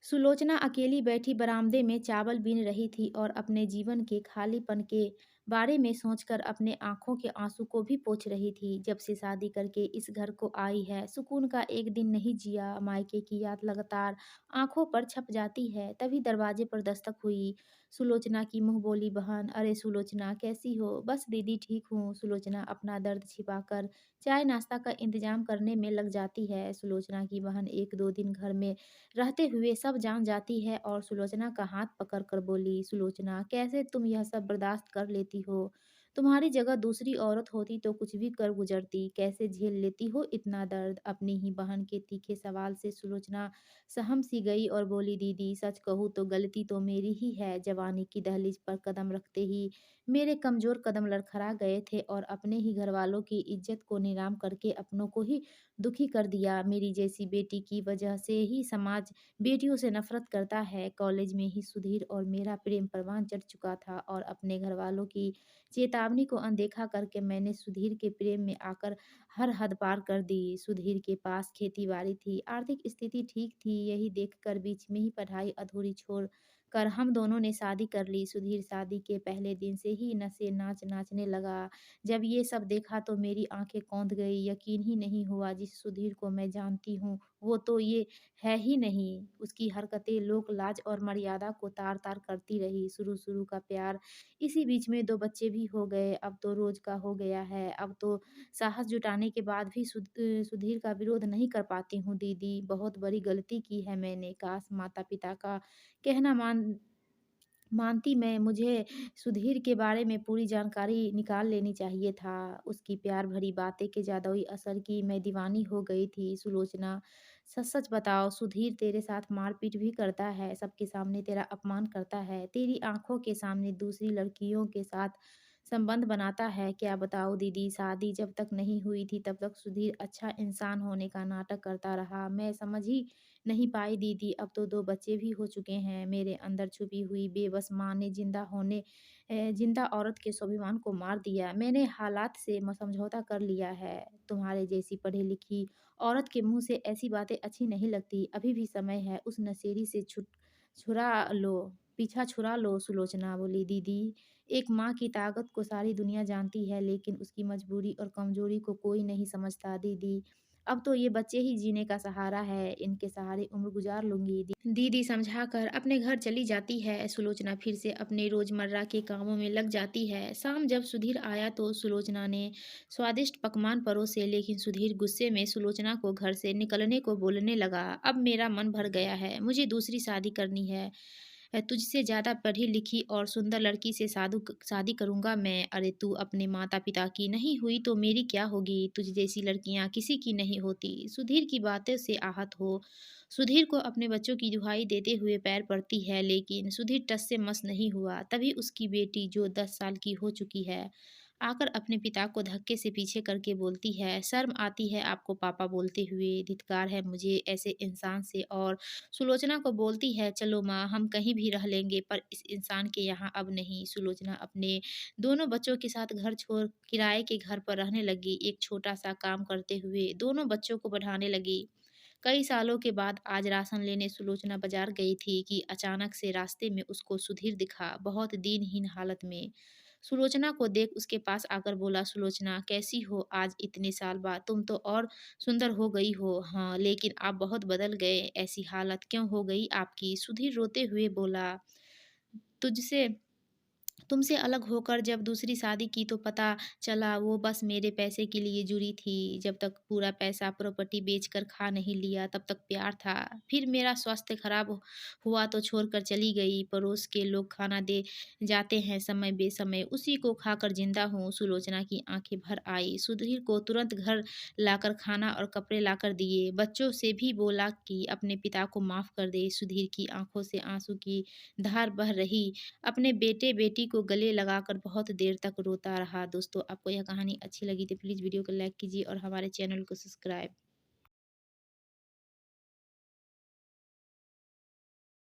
सुलोचना अकेली बैठी बरामदे में चावल बीन रही थी और अपने जीवन के खालीपन के बारे में सोचकर अपने आंखों के आंसू को भी पोंछ रही थी। जब से शादी करके इस घर को आई है, सुकून का एक दिन नहीं जिया। मायके की याद लगातार आंखों पर छप जाती है। तभी दरवाजे पर दस्तक हुई। सुलोचना की मुंह बोली बहन। अरे सुलोचना, कैसी हो? बस दीदी, ठीक हूँ। सुलोचना अपना दर्द छिपाकर चाय नाश्ता का इंतजाम करने में लग जाती है। सुलोचना की बहन एक दो दिन घर में रहते हुए सब जान जाती है और सुलोचना का हाथ पकड़कर बोली, सुलोचना, कैसे तुम यह सब बर्दाश्त कर लेती हो? तुम्हारी जगह दूसरी औरत होती तो कुछ भी कर गुजरती। कैसे झेल लेती हो इतना दर्द? अपनी ही बहन के तीखे सवाल से सुलोचना सहम सी गई और बोली, दीदी सच कहूँ तो गलती तो मेरी ही है। जवानी की दहलीज पर कदम रखते ही मेरे कमजोर कदम लड़खड़ा गए थे और अपने ही घर वालों की इज्जत को नीलाम करके अपनों को ही दुखी कर दिया। मेरी जैसी बेटी की वजह से ही समाज बेटियों से नफरत करता है। कॉलेज में ही सुधीर और मेरा प्रेम परवान चढ़ चुका था और अपने घर वालों की चेतावनी को अनदेखा करके मैंने सुधीर के प्रेम में आकर हर हद पार कर दी। सुधीर के पास खेती बाड़ी थी, आर्थिक स्थिति ठीक थी। यही देखकर बीच में ही पढ़ाई अधूरी छोड़ कर हम दोनों ने शादी कर ली। सुधीर शादी के पहले दिन से ही नशे नाच नाचने लगा। जब ये सब देखा तो मेरी आंखें कौंध गई। यकीन ही नहीं हुआ, जिस सुधीर को मैं जानती हूँ वो तो ये है ही नहीं। उसकी हरकतें लोक लाज और मर्यादा को तार-तार करती रही। शुरू-शुरू का प्यार, इसी बीच में 2 बच्चे भी हो गए। अब तो रोज़ का हो गया है। अब तो साहस जुटाने के बाद भी सुधीर का विरोध नहीं कर पाती हूँ दीदी। बहुत बड़ी गलती की है मैंने। काश माता-पिता का कहना मानती मैं। मुझे सुधीर के बारे में पूरी जानकारी निकाल लेनी चाहिए था। उसकी प्यार भरी बातें के जादुई असर की मैं दीवानी हो गई थी। सुलोचना, सच-सच बताओ, सुधीर तेरे साथ मारपीट भी करता है, सबके सामने तेरा अपमान करता है, तेरी आँखों के सामने दूसरी लड़कियों के साथ संबंध बनाता है? क्या बताऊँ दीदी, शादी जब तक नहीं हुई थी तब तक सुधीर अच्छा इंसान होने का नाटक करता रहा। मैं समझ ही नहीं पाई दीदी। अब तो 2 बच्चे भी हो चुके हैं। मेरे अंदर छुपी हुई बेबस माँ ने जिंदा औरत के स्वाभिमान को मार दिया। मैंने हालात से समझौता कर लिया है। तुम्हारे जैसी पढ़ी-लिखी औरत के मुँह से ऐसी बातें अच्छी नहीं लगती। अभी भी समय है, उस नशेड़ी से छुड़ा लो, पीछा छुड़ा लो। सुलोचना बोली, दीदी, एक माँ की ताकत को सारी दुनिया जानती है, लेकिन उसकी मजबूरी और कमजोरी को कोई नहीं समझता दीदी। अब तो ये बच्चे ही जीने का सहारा है, इनके सहारे उम्र गुजार लूंगी। दीदी समझा कर अपने घर चली जाती है। सुलोचना फिर से अपने रोजमर्रा के कामों में लग जाती है। शाम जब सुधीर आया तो सुलोचना ने स्वादिष्ट पकवान परोसे, लेकिन सुधीर गुस्से में सुलोचना को घर से निकलने को बोलने लगा। अब मेरा मन भर गया है, मुझे दूसरी शादी करनी है। तुझसे ज़्यादा पढ़ी लिखी और सुंदर लड़की से शादी करूँगा मैं। अरे तू अपने माता-पिता की नहीं हुई तो मेरी क्या होगी? तुझ जैसी लड़कियाँ किसी की नहीं होती। सुधीर की बातों से आहत हो सुधीर को अपने बच्चों की दुहाई देते हुए पैर पड़ती है, लेकिन सुधीर टस से मस नहीं हुआ। तभी उसकी बेटी, जो 10 साल की हो चुकी है, आकर अपने पिता को धक्के से पीछे करके बोलती है, शर्म आती है आपको पापा बोलते हुए? धिक्कार है मुझे ऐसे इंसान से। और सुलोचना को बोलती है, चलो माँ, हम कहीं भी रह लेंगे पर इस इंसान के यहाँ अब नहीं। सुलोचना अपने दोनों बच्चों के साथ घर छोड़ किराए के घर पर रहने लगी, एक छोटा सा काम करते हुए दोनों बच्चों को बढ़ाने लगी। कई सालों के बाद आज राशन लेने सुलोचना बाजार गई थी कि अचानक से रास्ते में उसको सुधीर दिखा, बहुत दीनहीन हालत में। सुलोचना को देख उसके पास आकर बोला, सुलोचना कैसी हो? आज इतने साल बाद तुम तो और सुंदर हो गई हो। हाँ, लेकिन आप बहुत बदल गए, ऐसी हालत क्यों हो गई आपकी? सुधीर रोते हुए बोला, तुझसे तुमसे अलग होकर जब दूसरी शादी की तो पता चला वो बस मेरे पैसे के लिए जुड़ी थी। जब तक पूरा पैसा प्रॉपर्टी बेचकर खा नहीं लिया तब तक प्यार था। फिर मेरा स्वास्थ्य खराब हुआ तो छोड़कर चली गई। पड़ोस के लोग खाना दे जाते हैं समय बेसमय, उसी को खाकर जिंदा हूँ। सुलोचना की आंखें भर आई। सुधीर को तुरंत घर लाकर खाना और कपड़े लाकर दिए। बच्चों से भी बोला कि अपने पिता को माफ कर दे। सुधीर की आंखों से आंसू की धार बह रही। अपने बेटे-बेटी को गले लगाकर बहुत देर तक रोता रहा। दोस्तों, आपको यह कहानी अच्छी लगी तो प्लीज़ वीडियो को लाइक कीजिए और हमारे चैनल को सब्सक्राइब